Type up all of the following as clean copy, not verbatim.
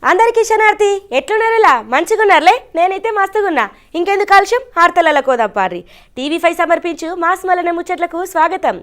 అందరికీ శనార్థి ఎట్లున్నారులా మంచిగున్నారులే నేనైతే మస్తుగున్నా ఇంకెందుకు కాలుష్యం హార్తలలో కోదప్పారి టీవీ5 సమర్పించు మాస్ మలన ముచ్చట్లకు స్వాగతం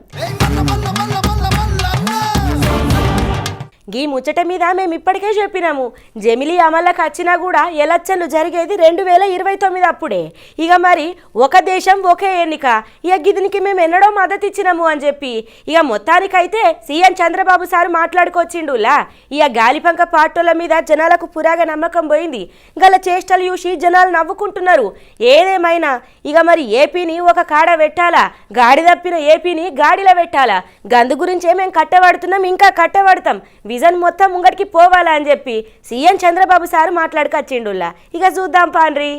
గీ ముచ్చట మీద మేము ఇప్పటికే చెప్పినాము జమిలీ అమల్లోకి వచ్చినా కూడా ఎలక్షన్లు జరిగేది 2029 అప్పుడే ఇక మరి ఒక దేశం ఒకే ఎన్నిక ఇక గిదినికి మేము ఎన్నడో మద్దతు ఇచ్చినాము అని చెప్పి ఇక మొత్తానికైతే సీఎం చంద్రబాబు సార్ మాట్లాడుకొచ్చిండులా ఇక గాలిపంక పార్టీల మీద జనాలకు పురాగా నమ్మకం పోయింది గల చేష్టలు చూసి జనాలు నవ్వుకుంటున్నారు ఏదేమైనా ఇక మరి ఏపీని ఒక కాడ పెట్టాలా గాడి తప్పిన ఏపీని గాడిలో పెట్టాలా గందు గురించే మేము కట్టబడుతున్నాం ఇంకా కట్టబడతాం విజన్ మొత్తం ముంగటికి పోవాలా అని చెప్పి సీఎం చంద్రబాబు సార్ మాట్లాడుకొచ్చిండులా ఇక చూద్దాం పాండ్రి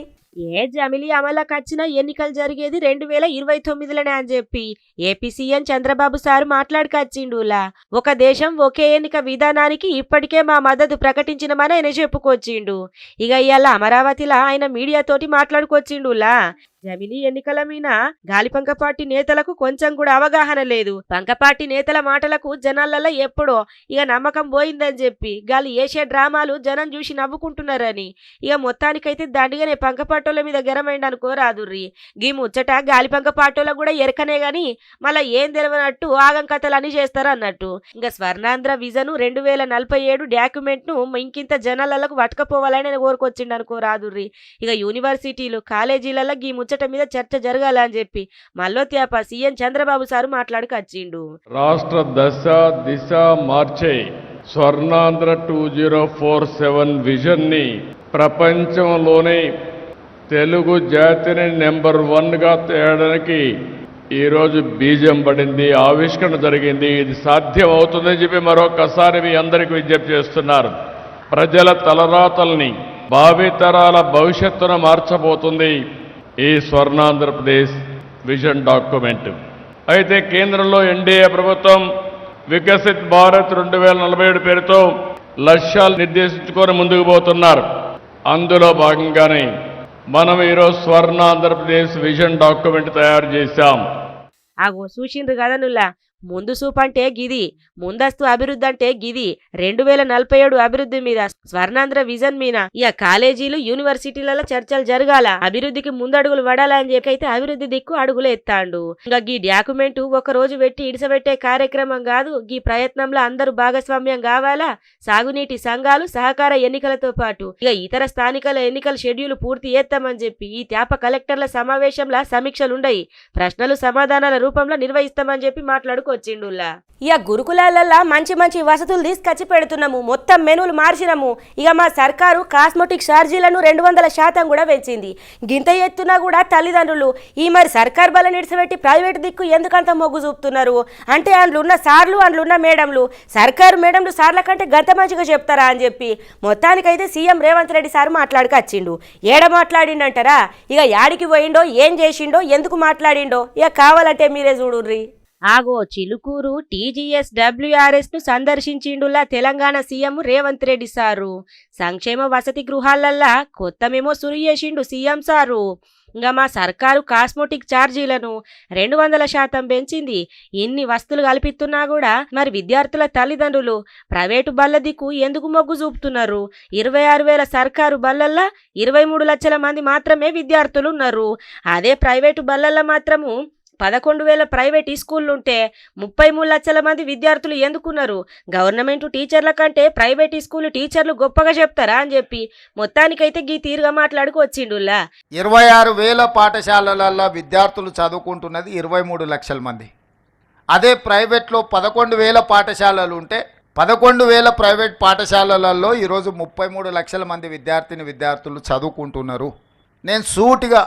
జమిలీ అమల్లోకి వచ్చిన ఎన్నికలు జరిగేది 2029లోనే అని చెప్పి ఏపీ సీఎం చంద్రబాబు సార్ మాట్లాడుకొచ్చిండులా ఒక దేశం ఒకే ఎన్నిక విధానానికి ఇప్పటికే మా మద్దతు ప్రకటించినమని ఆయన చెప్పుకొచ్చిండు ఇక ఇవాళ అమరావతిలో ఆయన మీడియాతోటి మాట్లాడుకొచ్చిండులా జమిలీ ఎన్నికల మీద గాలిపంక పార్టీ నేతలకు కొంచెం కూడా అవగాహన లేదు పంక పార్టీ నేతల మాటలకు జనాలలో ఎప్పుడో ఇక నమ్మకం పోయిందని చెప్పి గాలి ఏసే డ్రామాలు జనం చూసి నవ్వుకుంటున్నారని ఇక మొత్తానికైతే దండిగానే పంక పార్టీల మీద గెరమైంది అనుకోరాదుర్రి గీ ముచ్చట గాలిపంక పార్టీలో కూడా ఎరకనే గాని మళ్ళా ఏం తెలియనట్టు ఆగం కథలు అని చేస్తారు అన్నట్టు ఇంకా స్వర్ణాంధ్ర విజన్ 2047 డాక్యుమెంట్ ను ఇంకింత జనాలకు పట్టుకపోవాలని నేను కోరుకొచ్చిండు అనుకోరాదుర్రి ఇక యూనివర్సిటీలు కాలేజీలలో గీ ముచ్చట మీద చర్చ జరగాలని చెప్పి మల్లోత్యాప సీఎం చంద్రబాబు సార్ మాట్లాడుకొచ్చిండు రాష్ట్ర దశ దిశ మార్చే స్వర్ణాంధ్ర 2047 విజన్ ని ప్రపంచంలోనే తెలుగు జాతిని నెంబర్ 1 గా తేయడానికి ఈరోజు బీజం పడింది ఆవిష్కరణ జరిగింది ఇది సాధ్యం అవుతుందని చెప్పి మరొకసారి మీ అందరికీ విజ్ఞప్తి చేస్తున్నారు ప్రజల తలరాతల్ని భావితరాల భవిష్యత్తును మార్చబోతుంది ఈ స్వర్ణాంధ్రప్రదేశ్ విజన్ డాక్యుమెంట్ అయితే కేంద్రంలో ఎన్డీఏ ప్రభుత్వం వికసిత్ భారత్ 2047 పేరుతో లక్ష్యాలు నిర్దేశించుకొని ముందుకు పోతున్నారు అందులో భాగంగానే మనం ఈరోజు స్వర్ణాంధ్రప్రదేశ్ విజన్ డాక్యుమెంట్ తయారు చేశాం చూసిండ్రు కదా నుల్లా ముందు సూప్ అంటే గిది ముందస్తు అభివృద్ధి అంటే గిది 2047 అభివృద్ధి మీద స్వర్ణాంధ్ర విజన్ మీద ఇక కాలేజీలు యూనివర్సిటీలలో చర్చలు జరగాల అభివృద్ధికి ముందడుగులు పడాలని చెప్పి అభివృద్ధి దిక్కు అడుగులు ఎత్తాండు ఇంకా గీ డాక్యుమెంట్ ఒక రోజు పెట్టి ఇడిసబెట్టే కార్యక్రమం కాదు గీ ప్రయత్నంలో అందరూ భాగస్వామ్యం కావాలా సాగునీటి సంఘాలు సహకార ఎన్నికలతో పాటు ఇక ఇతర స్థానికల ఎన్నికల షెడ్యూల్ పూర్తి చేస్తామని చెప్పి ఈ త్యాప కలెక్టర్ల సమావేశంలో సమీక్షలుండయి ప్రశ్నలు సమాధానాల రూపంలో నిర్వహిస్తామని చెప్పి మాట్లాడుకో వచ్చిండులా ఇక గురుకులాలల్లా మంచి మంచి వసతులు తీసుకొచ్చి పెడుతున్నాము మొత్తం మెనూలు మార్చినాము ఇక మా సర్కారు కాస్మెటిక్ ఛార్జీలను 200% కూడా పెంచింది గింత ఎత్తునా కూడా తల్లిదండ్రులు ఈ మరి సర్కార్ బల నిడిచిపెట్టి ప్రైవేట్ దిక్కు ఎందుకంత మొగ్గు చూపుతున్నారు అంటే అందులో ఉన్న సార్లు అందులో ఉన్న మేడంలు సర్కారు మేడంలు సార్ల కంటే గంత మంచిగా చెప్తారా అని చెప్పి మొత్తానికైతే సీఎం రేవంత్ రెడ్డి సార్ మాట్లాడుకొచ్చిండు ఏడ మాట్లాడిండంటారా ఇక యాడికి పోయిండో ఏం చేసిండో ఎందుకు మాట్లాడిండో ఇక కావాలంటే మీరే చూడుర్రి ఆగో చిలుకూరు TGSWRS ను సందర్శించిండులా తెలంగాణ సీఎం రేవంత్ రెడ్డి సారు సంక్షేమ వసతి గృహాలల్లా కొత్త మెమో సురు చేసిండు సీఎం సారు ఇంకా మా సర్కారు కాస్మెటిక్ ఛార్జీలను 200% పెంచింది ఇన్ని వస్తువులు కల్పిస్తున్నా కూడా మరి విద్యార్థుల తల్లిదండ్రులు ప్రైవేటు బల్ల దిక్కు ఎందుకు మొగ్గు చూపుతున్నారు 26,000 సర్కారు బల్లల్లో 23 లక్షల మంది మాత్రమే విద్యార్థులు ఉన్నారు అదే ప్రైవేటు బల్లల్లో మాత్రము 11,000 ప్రైవేట్ స్కూళ్ళుంటే 33 లక్షల మంది విద్యార్థులు ఎందుకున్నారు గవర్నమెంట్ టీచర్ల కంటే ప్రైవేట్ స్కూల్ టీచర్లు గొప్పగా చెప్తారా అని చెప్పి మొత్తానికైతే గీ తీరుగా మాట్లాడుకొచ్చిండులా 26,000 పాఠశాలలలో విద్యార్థులు చదువుకుంటున్నది 23 లక్షల మంది అదే ప్రైవేట్లో 11,000 పాఠశాలలు ఉంటే 11,000 ప్రైవేట్ పాఠశాలలలో ఈరోజు 33 లక్షల మంది విద్యార్థులు చదువుకుంటున్నారు నేను సూటిగా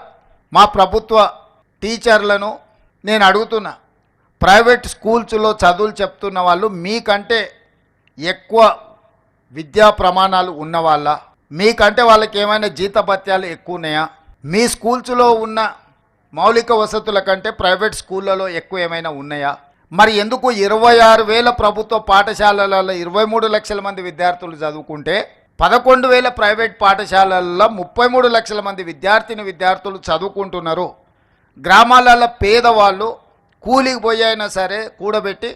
మా ప్రభుత్వ టీచర్లను నేను అడుగుతున్నా ప్రైవేట్ స్కూల్స్లో చదువులు చెప్తున్న వాళ్ళు మీకంటే ఎక్కువ విద్యా ప్రమాణాలు ఉన్నవాళ్ళ మీకంటే వాళ్ళకి ఏమైనా జీతభత్యాలు ఎక్కువ ఉన్నాయా మీ స్కూల్స్లో ఉన్న మౌలిక వసతుల కంటే ప్రైవేట్ స్కూళ్ళలో ఎక్కువ ఏమైనా ఉన్నాయా మరి ఎందుకు 26,000 ప్రభుత్వ పాఠశాలలలో 23 లక్షల మంది విద్యార్థులు చదువుకుంటే 11,000 ప్రైవేట్ పాఠశాలల్లో 33 లక్షల మంది విద్యార్థులు చదువుకుంటున్నారు గ్రామాలలో పేదవాళ్ళు కూలికి పోయి అయినా సరే కూడబెట్టి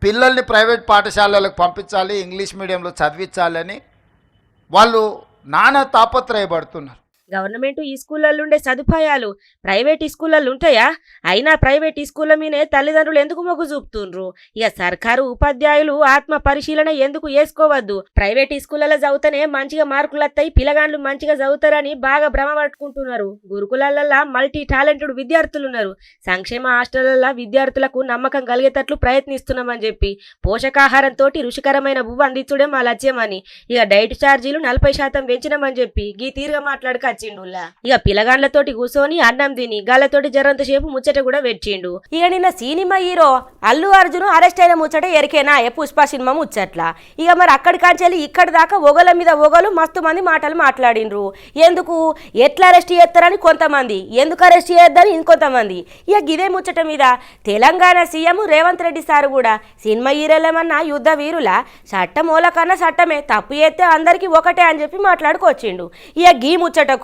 పిల్లల్ని ప్రైవేట్ పాఠశాలలకు పంపించాలి ఇంగ్లీష్ మీడియంలో చదివించాలని వాళ్ళు నానా తాపత్రయపడుతున్నారు. గవర్నమెంట్ ఈ స్కూళ్ళల్లో ఉండే సదుపాయాలు ప్రైవేట్ స్కూళ్ళల్లో ఉంటాయా? అయినా ప్రైవేట్ స్కూళ్ళ మీనే తల్లిదండ్రులు ఎందుకు మొగ్గు చూపుతుండ్రు? ఇక సర్కారు ఉపాధ్యాయులు ఆత్మ పరిశీలన ఎందుకు చేసుకోవద్దు? ప్రైవేట్ స్కూళ్ళలో చదివితేనే మంచిగా మార్కులు వస్తాయి, పిల్లగాండ్లు మంచిగా చదువుతారని బాగా భ్రమ పట్టుకుంటున్నారు. గురుకులాలల్లో మల్టీ టాలెంటెడ్ విద్యార్థులు ఉన్నారు. సంక్షేమ హాస్టళ్లలో విద్యార్థులకు నమ్మకం కలిగేటట్లు ప్రయత్నిస్తున్నామని చెప్పి పోషకాహారంతో రుచికరమైన బువ్వ అందించడం మా లక్ష్యమని, ఇక డైట్ ఛార్జీలు 40% పెంచినామని చెప్పి గీ తీరుగా మాట్లాడుక ఇక పిల్లగాండ్లతోటి కూర్చొని అన్నం తిని గాళ్ళతోటి జరంత సేపు ముచ్చట కూడా పెట్టిండు. ఇక నిన్న cinema hero Allu Arjun arrest అయిన ముచ్చట ఎరికేనా? పుష్ప సినిమా ముచ్చట్ల. ఇక మరి అక్కడి కాంచెల్లి ఇక్కడి దాకా ఒగల మీద ఒగలు మస్తు మంది మాటలు మాట్లాడిండ్రు. ఎందుకు ఎట్లా అరెస్ట్ చేస్తారని కొంతమంది, ఎందుకు అరెస్ట్ చేయొద్దని ఇంకొంతమంది. ఇక గిదే ముచ్చట మీద తెలంగాణ సీఎం రేవంత్ రెడ్డి సార్ కూడా సినిమా హీరోలేమన్నా యుద్ధ వీరుల చట్టమూల కన్నా చట్టమే, తప్పు చేస్తే అందరికీ ఒకటే అని చెప్పి మాట్లాడుకొచ్చిండు. ఇక గీ ముచ్చటకు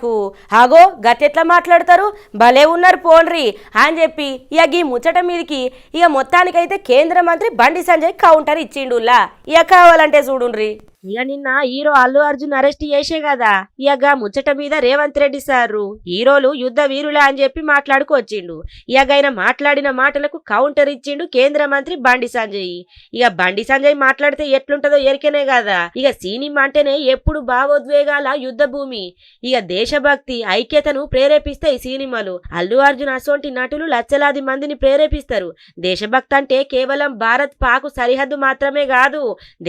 ఆగో గట్టెట్లా మాట్లాడతారు, భలే ఉన్నారు పోన్రి అని చెప్పి ఇక ఈ ముచ్చట మీదకి ఇక మొత్తానికైతే కేంద్ర మంత్రి బండి సంజయ్ కౌంటర్ ఇచ్చిండులా. ఇక కావాలంటే చూడుండ్రి. ఇక నిన్న హీరో అల్లు అర్జున్ అరెస్ట్ చేసే కదా, ఇక ముచ్చట మీద రేవంత్ రెడ్డి సారు హీరోలు యుద్ధ వీరులా అని చెప్పి మాట్లాడుకొచ్చిండు. ఇక ఆయన మాట్లాడిన మాటలకు కౌంటర్ ఇచ్చిండు కేంద్ర మంత్రి బండి సంజయ్. ఇక బండి సంజయ్ మాట్లాడితే ఎట్లుంటదో ఎరికనే కదా. ఇక సినిమా అంటేనే ఎప్పుడు భావోద్వేగాల యుద్ధ భూమి, ఇక దేశభక్తి ఐక్యతను ప్రేరేపిస్తాయి సినిమాలు. అల్లు అర్జున్ అసోంటి నటులు లక్షలాది మందిని ప్రేరేపిస్తారు. దేశభక్తి అంటే కేవలం భారత్ పాక్ సరిహద్దు మాత్రమే కాదు,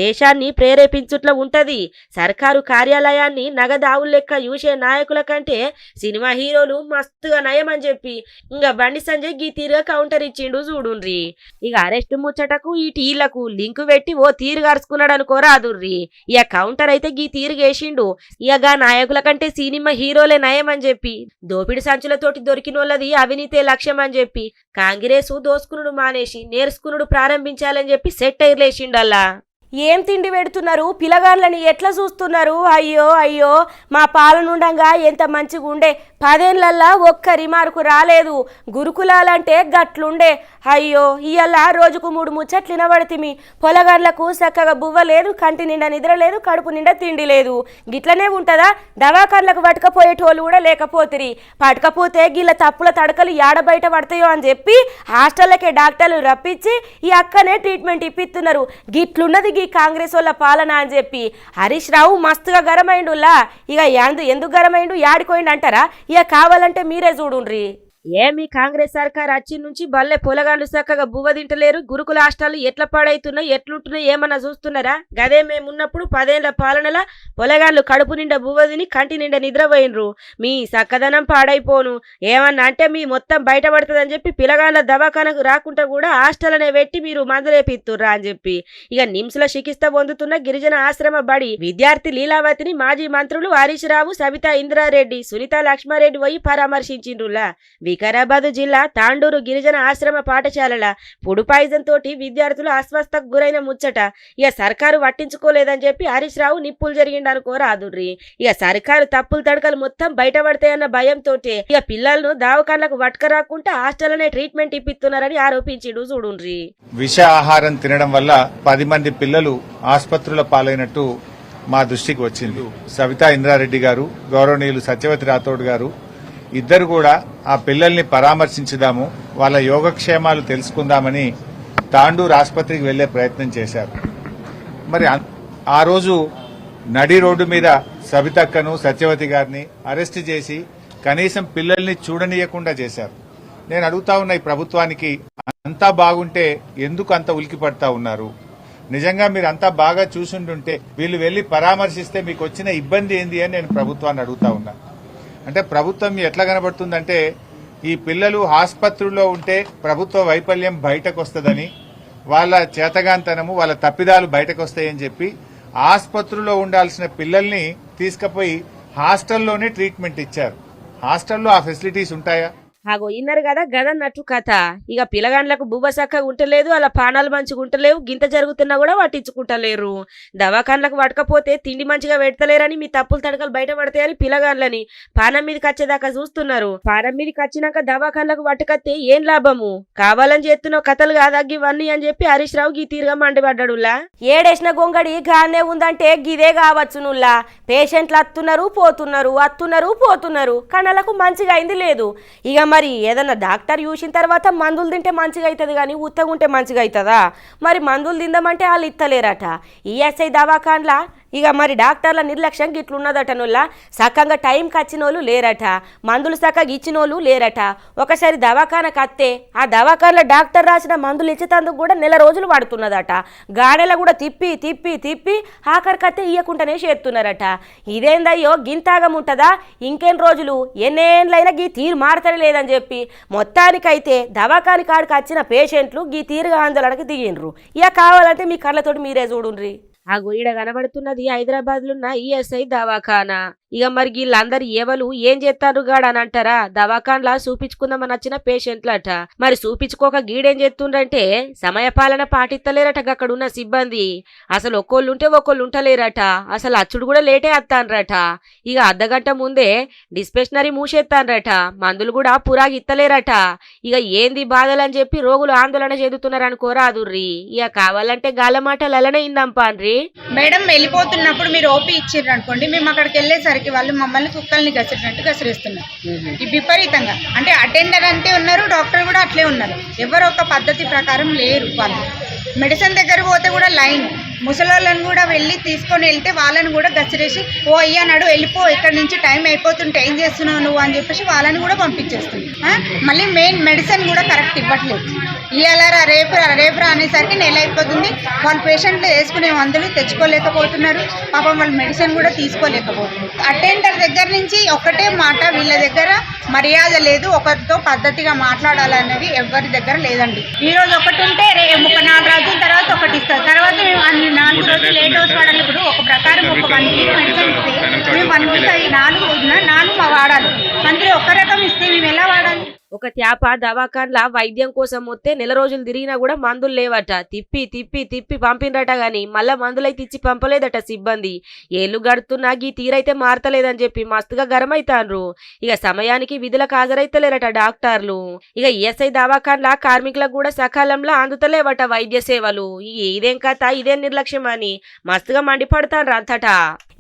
దేశాన్ని ప్రేరేపించు ఉంటది. సర్కారు కార్యాలయాన్ని నగదావుల లెక్క చూసే నాయకుల కంటే సినిమా హీరోలు మస్తుగా నయం అని చెప్పి ఇంకా బండి సంజయ్ గీ తీరుగా కౌంటర్ ఇచ్చిండు చూడుండ్రి. ఇక అరెస్ట్ ముచ్చటకు ఈ టీలకు లింకు పెట్టి ఓ తీరు గార్చుకున్నాడు అనుకోరాదుర్రి. ఇక కౌంటర్ అయితే గీ తీరుగేసిండు. ఇక నాయకుల కంటే సినిమా హీరోలే నయం అని చెప్పి దోపిడి సంచులతోటి దొరికినోళ్ళది అవినీతే లక్ష్యం అని చెప్పి కాంగ్రెస్ దోసుకునుడు మానేసి నేర్చుకునుడు ప్రారంభించాలని చెప్పి సెట్ ఎయిర్లేసిండల్లా. ఏం తిండి పెడుతున్నారు పిల్లగాళ్ళని, ఎట్లా చూస్తున్నారు? అయ్యో అయ్యో మా పాలనుండంగా ఎంత మంచిగా ఉండే, 10 ఏళ్లల్లా ఒక్క రిమార్కు రాలేదు. గురుకులాలంటే గట్లుండే. అయ్యో ఇయ్యాల రోజుకు 3 ముచ్చట్లు వినబడితిమి. పొలగాళ్ళకు చక్కగా బువ్వ లేదు, కంటి నిండా నిద్ర లేదు, కడుపు నిండా తిండి లేదు. గిట్లనే ఉంటుందా? దవాఖాన్లకు పట్టుకపోయేటోళ్ళు కూడా లేకపోతిరి. పట్టుకపోతే గిళ్ళ తప్పుల తడకలు యాడ బయట పడతాయో అని చెప్పి హాస్టల్లకే డాక్టర్లు రప్పించి ఈ అక్కనే ట్రీట్మెంట్ ఇప్పిస్తున్నారు. గిట్లున్నది కాంగ్రెస్ వాళ్ళ పాలన అని చెప్పి హరీష్ రావు మస్తుగా గరమైండులా. ఇక ఎందుకు గరమైండు యాడికోయిండు అంటారా? ఇక కావాలంటే మీరే చూడుండ్రి. ఏమి కాంగ్రెస్ సర్కార్ వచ్చి నుంచి బల్లె పొలగాండ్లు చక్కగా బువ్వ తింటలేరు, గురుకుల హాస్టల్ ఎట్లా పాడైతున్నాయి ఎట్లుంటున్నాయి ఏమన్నా చూస్తున్నారా? గదే మేమున్నప్పుడు 10 ఏళ్ల పాలనల పొలగాండ్లు కడుపు నిండా బువ్వ తిని కంటి నిండా నిద్రపోయినరు. మీ చక్కదనం పాడైపోను, ఏమన్నా అంటే మీ మొత్తం బయటపడుతుందని చెప్పి పిల్లగాండ్ల దవాఖానకు రాకుండా కూడా హాస్టల్ అనే పెట్టి మీరు మందులేపిస్తుర్రా అని చెప్పి ఇక నిమ్స్ లో చికిత్స పొందుతున్న గిరిజన ఆశ్రమ బడి విద్యార్థి లీలావతిని మాజీ మంత్రులు హరీష్ రావు, సబితా ఇంద్రారెడ్డి, సునీత లక్ష్మారెడ్డి పోయి పరామర్శించిండ్రులా. వికారాబాద్ జిల్లా తాండూరు గిరిజన ఆశ్రమ పాఠశాలల ఫుడ్ పాయిజన్ తోటి విద్యార్థులు అస్వస్థకు గురైన ముచ్చట ఇక సర్కారు పట్టించుకోలేదని చెప్పి హరీష్ రావు నిప్పులు జరిగిండనుకోరాదుర్రి. ఇక సర్కారు తప్పులు తడకలు మొత్తం బయటపడతాయన్న భయంతో ఇక పిల్లలను దావకాన్లకు వట్కరాకుండా హాస్టల్లోనే ట్రీట్మెంట్ ఇప్పిస్తున్నారని ఆరోపించిండు చూడుండ్రి. విష ఆహారం తినడం వల్ల 10 మంది పిల్లలు ఆసుపత్రుల పాలైనట్టు మా దృష్టికి వచ్చింది. సబితా ఇంద్రారెడ్డి గారు, గౌరవనీయులు సత్యవతి రాథోడ్ గారు ఇద్దరు కూడా ఆ పిల్లల్ని పరామర్శించుదాము, వాళ్ళ యోగక్షేమాలు తెలుసుకుందామని తాండూరు ఆసుపత్రికి వెళ్లే ప్రయత్నం చేశారు. మరి ఆ రోజు నడి రోడ్డు మీద సబితక్కను సత్యవతి గారిని అరెస్ట్ చేసి కనీసం పిల్లల్ని చూడనీయకుండా చేశారు. నేను అడుగుతా ఉన్న ఈ ప్రభుత్వానికి, అంతా బాగుంటే ఎందుకు అంత ఉలికి పడతా ఉన్నారు? నిజంగా మీరు అంతా బాగా చూసుంటుంటే వీళ్ళు వెళ్లి పరామర్శిస్తే మీకు వచ్చిన ఇబ్బంది ఏంది అని నేను ప్రభుత్వాన్ని అడుగుతా ఉన్నా. అంటే ప్రభుత్వం ఎట్లా కనబడుతుందంటే ఈ పిల్లలు ఆసుపత్రుల్లో ఉంటే ప్రభుత్వ వైఫల్యం బయటకు వస్తుందని, వాళ్ళ చేతగాంతనము వాళ్ళ తప్పిదాలు బయటకు వస్తాయని చెప్పి ఆసుపత్రుల్లో ఉండాల్సిన పిల్లల్ని తీసుకుపోయి హాస్టల్లోనే ట్రీట్మెంట్ ఇచ్చారు. హాస్టల్లో ఆ ఫెసిలిటీస్ ఉంటాయా? అగో ఇన్నారు కదా గదన్నట్టు కథ. ఇక పిల్లగాండ్లకు బువ్వ చక్కగా ఉంటలేదు, అలా పానాలు మంచిగా ఉంటలేవు, గింత జరుగుతున్నా కూడా పట్టించుకుంటలేరు. దవాఖాన్లకు పడకపోతే తిండి మంచిగా పెడతలేరని మీ తప్పులు తడకలు బయట పడతాయని పిల్లగాండ్లని పానం మీదకి వచ్చేదాకా చూస్తున్నారు. పానం మీదకి వచ్చినాక దవాఖాన్లకు పట్టుకత్తే ఏం లాభము? కావాలని చేస్తున్న కథలు కాదగ్గి ఇవన్నీ అని చెప్పి హరీష్ రావు గీ తీరుగా మండిపడ్డాడులా. ఏడేసిన గొంగడి గానే ఉందంటే గిదే కావచ్చు నుల్లా. పేషెంట్లు అత్తున్నారు పోతున్నారు కళ్ళకు మంచిగా అయింది లేదు. ఇక మరి ఏదన్నా డాక్టర్ చూసిన తర్వాత మందులు తింటే మంచిగా అవుతుంది కానీ ఉత్తగుంటే మంచిగా అవుతుందా? మరి మందులు తిందామంటే వాళ్ళు ఇత్తలేరట. ఈఎస్ఐ దవాఖాన్లా ఇక మరి డాక్టర్ల నిర్లక్ష్యం గిట్లున్నదట నుల్లా. సక్కంగా టైంకి వచ్చిన వాళ్ళు లేరట, మందులు చక్కగా ఇచ్చిన వాళ్ళు లేరట. ఒకసారి దవాఖానకు అత్తే ఆ దవాఖానలో డాక్టర్ రాసిన మందులు ఇచ్చేందుకు కూడా నెల రోజులు పడుతున్నదట. గాడెల కూడా తిప్పి ఆఖరికత్తే ఇయ్యకుండానే చేస్తున్నారట. ఇదేందయ్యో గింతాగం ఉంటుందా? ఇంకేం రోజులు ఎన్నేళ్ళైనా గీ తీరు మారతనే లేదని చెప్పి మొత్తానికైతే దవాఖాని కాడికి వచ్చిన పేషెంట్లు గీ తీరుగా ఆందోళనకు దిగిండ్రు. ఇక కావాలంటే మీ కళ్ళతోటి మీరే చూడుండ్రి. ఆ గురిడ కనబడుతున్నది హైదరాబాద్లున్న ఈఎస్ఐ దవాఖానా. ఇక మరి వీళ్ళందరు ఎవరు ఏం చేస్తారు గాడు అని అంటారా? దవాఖాన్లా చూపించుకుందామని వచ్చిన పేషెంట్లట. మరి చూపించుకోక గీడేం చేస్తుండ్రంటే సమయపాలన పాటిత్తలేరట అక్కడున్న సిబ్బంది. అసలు ఒక్కోళ్ళుంటే ఒకళ్ళు ఉంటలేరట. అసలు అచ్చుడు కూడా లేటే వస్తాన్రట. ఇక అర్ధగంట ముందే డిస్పెషనరీ మూసేస్తాన్రట. మందులు కూడా పురాగి ఇత్తలేరట. ఇక ఏంది బాధలని చెప్పి రోగులు ఆందోళన చెందుతున్నారు అనుకోరాదుర్రి. ఇక కావాలంటే గాల మాటలు అలానే ఇందంపాన్రి. మేడం వెళ్ళిపోతున్నప్పుడు మీరు ఓపీ ఇచ్చిర్రు అనుకోండి, మేము అక్కడికి వెళ్ళేసరికి వాళ్ళు మమ్మల్ని కుక్కల్ని గసిరినట్టు గసిరేస్తున్నారు. ఈ విపరీతంగా అంటే అటెండర్ అంతే ఉన్నారు, డాక్టర్ కూడా అట్లే ఉన్నారు. ఎవరో ఒక పద్ధతి ప్రకారం లేరు. వాళ్ళు మెడిసిన్ దగ్గర పోతే కూడా లైన్, ముసలోళ్ళని కూడా వెళ్ళి తీసుకొని వెళ్తే వాళ్ళని కూడా గసిరేసి ఓ అయ్యన్నాడు వెళ్ళిపో, ఇక్కడ నుంచి టైం అయిపోతుంటే ఏం చేస్తున్నావు నువ్వు అని చెప్పేసి వాళ్ళని కూడా పంపించేస్తుంది. మళ్ళీ మెయిన్ మెడిసిన్ కూడా కరెక్ట్ ఇవ్వట్లేదు. ఇవాళ రేపురా అనేసరికి నెల అయిపోతుంది. వాళ్ళ పేషెంట్లు వేసుకునే మందులు తెచ్చుకోలేకపోతున్నారు. పాపం వాళ్ళు మెడిసిన్ కూడా తీసుకోలేకపోతున్నారు. అటెండర్ దగ్గర నుంచి ఒకటే మాట, వీళ్ళ దగ్గర మర్యాద లేదు, ఒకరితో పద్ధతిగా మాట్లాడాలనేది ఎవరి దగ్గర లేదండి. ఈ రోజు ఒకటి ఉంటే రేపు 4 రోజుల తర్వాత ఒకటి ఇస్తారు. తర్వాత మేము 4 రోజులు లేట్ హౌస్ వాడాలి. ఇప్పుడు ఒక ప్రకారం ఒక 1 వీక్ మెడిసిన్ ఇస్తే మేము 1 వీక్ 4 వాడాలి. అందులో ఒక రకం ఇస్తే మేము ఎలా వాడాలి? ఒక త్యాప దవాఖాన్లా వైద్యం కోసం వస్తే నెల రోజులు తిరిగినా కూడా మందులు లేవట. తిప్పి పంపినరట గాని మళ్ళా మందులైతే ఇచ్చి పంపలేదట సిబ్బంది. ఏళ్ళు గడుతున్నా గీ తీరైతే మారతలేదని చెప్పి మస్తుగా గరమైతాన్రు. ఇక సమయానికి విధులకు హాజరైతలేరట డాక్టర్లు. ఇక ఈఎస్ఐ దవాఖాన్లా కార్మికులకు కూడా సకాలంలో అందుతలేవట వైద్య సేవలు. ఇదేం కథ, ఇదేం నిర్లక్ష్యం అని మస్తుగా మండిపడతాన్రు అంతటా.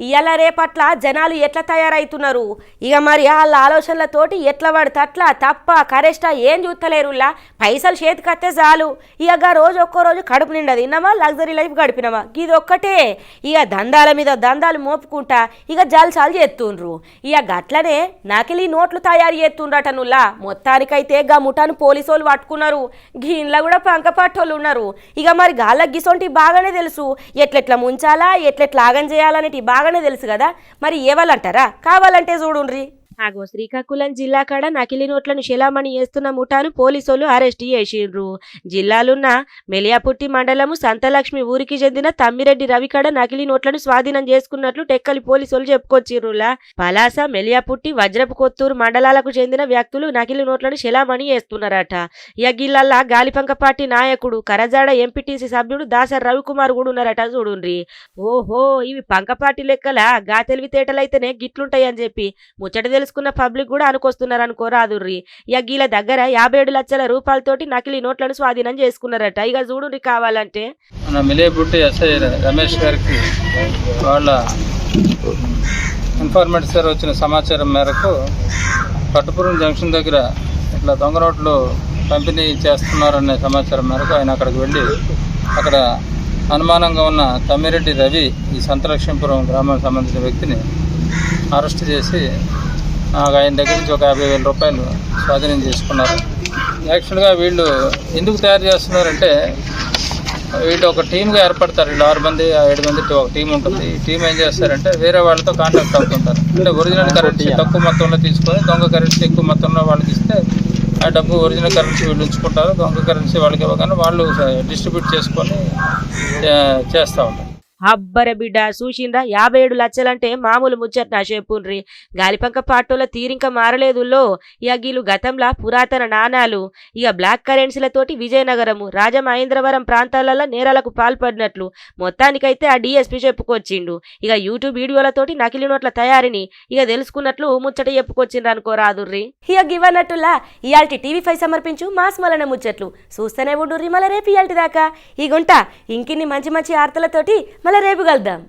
ఇయాల రేపట్ల జనాలు ఎట్లా తయారైతున్నారు? ఇక మరి వాళ్ళ ఆలోచనలతోటి ఎట్లా పడితే అట్లా తప్ప కరెస్టా ఏం చూస్తలేరులా. పైసలు చేతికత్తే చాలు. ఇక రోజు ఒక్కో రోజు కడుపు నిండా తిన్నామా, లగ్జరీ లైఫ్ గడిపినామా, ఇది ఒక్కటే. ఇక దందాల మీద దందాలు మోపుకుంటా ఇక జల్సాలు చేస్తుండ్రు. ఇక గట్లనే నకిలీ నోట్లు తయారు చేస్తుండ్రట నుల్లా. మొత్తానికైతే గా ముఠాను పోలీసు వాళ్ళు పట్టుకున్నారు. గీన్లా కూడా పంకపట్టోళ్ళు ఉన్నారు. ఇక మరి గాళ్ళకి గిసొంటి బాగానే తెలుసు, ఎట్లెట్లా ముంచాలా ఎట్లెట్లా ఆగం చేయాలనేటి బాగానే తెలుసు కదా. మరి ఏవాళ్ళంటారా? కావాలంటే చూడుండ్రి. ఆగో శ్రీకాకుళం జిల్లా కాడ నకిలీ నోట్లను శిలామణి చేస్తున్న ముఠాను పోలీసులు అరెస్ట్ చేసిండ్రు. జిల్లాలున్న మెలియాపుట్టి మండలము సంతలక్ష్మి ఊరికి చెందిన తమ్మిరెడ్డి రవి కాడ నకిలీ నోట్లను స్వాధీనం చేసుకున్నట్లు టెక్కలి పోలీసులు చెప్పుకొచ్చిర్రులా. పలాస, మెలియాపుట్టి, వజ్రపు కొత్తూరు మండలాలకు చెందిన వ్యక్తులు నకిలీ నోట్లను శిలామణి చేస్తున్నారట. ఇగిళ్ళల్లా గాలిపంక పార్టీ నాయకుడు కరజాడ ఎంపీటీసీ సభ్యుడు దాసర్ రవికుమార్ కూడా ఉన్నారట. చూడుండ్రి. ఓహో, ఇవి పంకపాటి లెక్కల గా తెలివితేటలైతేనే గిట్లుంటాయని చెప్పి ముచ్చట తెలుసుకున్న పబ్లిక్ కూడా అనుకొస్తున్నారు అనుకోరాదుర్రి. గీల దగ్గర 57 లక్షల రూపాయలతోటి నకిలీ నోట్లను స్వాధీనం చేసుకున్నారట. ఇక చూడుండ్రి కావాలంటే. మన మిలియబుట్టి ఎస్ఐ రమేష్ గారికి వాళ్ళ ఇన్ఫార్మేషన్ సార్ వచ్చిన సమాచారం మేరకు పట్టుపురం జంక్షన్ దగ్గర ఇట్లా దొంగ నోట్లు పంపిణీ చేస్తున్నారనే సమాచారం మేరకు ఆయన అక్కడికి వెళ్ళి అక్కడ అనుమానంగా ఉన్న తమ్మిరెడ్డి రవి ఈ సంతలక్ష్మీపురం గ్రామానికి సంబంధించిన వ్యక్తిని అరెస్ట్ చేసి ఆయన దగ్గర నుంచి ఒక 50,000 రూపాయలు స్వాధీనం చేసుకున్నారు. యాక్చువల్గా వీళ్ళు ఎందుకు తయారు చేస్తున్నారంటే వీళ్ళు ఒక టీమ్గా ఏర్పడతారు. వీళ్ళు 6 మంది 7 మంది ఒక టీం ఉంటుంది. ఈ టీం ఏం చేస్తారంటే వేరే వాళ్ళతో కాంటాక్ట్ అవుతుంటారు. అంటే ఒరిజినల్ కరెన్సీ తక్కువ మొత్తంలో తీసుకొని దొంగ కరెన్సీ ఎక్కువ మొత్తంలో వాళ్ళకి ఇస్తే ఆ డబ్బు ఒరిజినల్ కరెన్సీ వీళ్ళు ఉంచుకుంటారు. దొంగ కరెన్సీ వాళ్ళకి ఇవ్వగానే వాళ్ళు డిస్ట్రిబ్యూట్ చేసుకొని చేస్తూ ఉంటారు. అబ్బర బిడ్డ చూసిండ్రా 57 లక్షలంటే మామూలు ముచ్చట నా చెప్పుండ్రి. గాలిపంక పాటోల తీరింక మారలేదుల్లో. ఇక గీలు గతంలో పురాతన నాణాలు ఇక బ్లాక్ కరెన్సీలతోటి విజయనగరము రాజమహేంద్రవరం ప్రాంతాలలో నేరాలకు పాల్పడినట్లు మొత్తానికైతే ఆ డిఎస్పీ చెప్పుకొచ్చిండు. ఇక యూట్యూబ్ వీడియోలతోటి నకిలీ నోట్ల తయారీని ఇక తెలుసుకున్నట్లు ముచ్చట చెప్పుకొచ్చిండ్రు అనుకోరాదుర్రి. ఇక గివన్నట్టులా ఇయాల్టి టీవీ5 సమర్పించు మాస్ మలన ముచ్చట్లు చూస్తూనే ఉండుర్రి. మళ్ళీ రేపు ఇయాల్టి దాకా ఈ గుంట ఇంకిన్ని మంచి మంచి ఆర్తలతోటి మళ్ళీ రేపు కలుద్దాం.